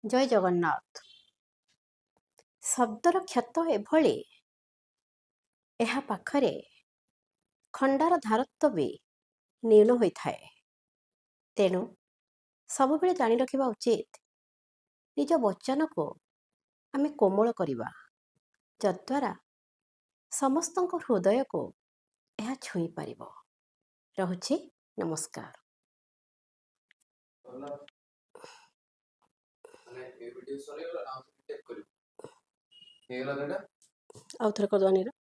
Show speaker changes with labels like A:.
A: ଜୟ ଜଗନ୍ନାଥ। ଶବ୍ଦର କ୍ଷତ ଏଭଳି, ଏହା ପାଖରେ ଖଣ୍ଡାର ଧାରତ୍ୱ ବି ନ୍ୟୁନ ହୋଇଥାଏ। ତେଣୁ ସବୁବେଳେ ଜାଣି ରଖିବା ଉଚିତ, ନିଜ ବଚନକୁ ଆମେ କୋମଳ କରିବା, ଯଦ୍ୱାରା ସମସ୍ତଙ୍କ ହୃଦୟକୁ ଏହା ଛୁଇଁ ପାରିବ। ରହୁଛି, ନମସ୍କାର। ଆଉ ଥରେ କରିଦେବା।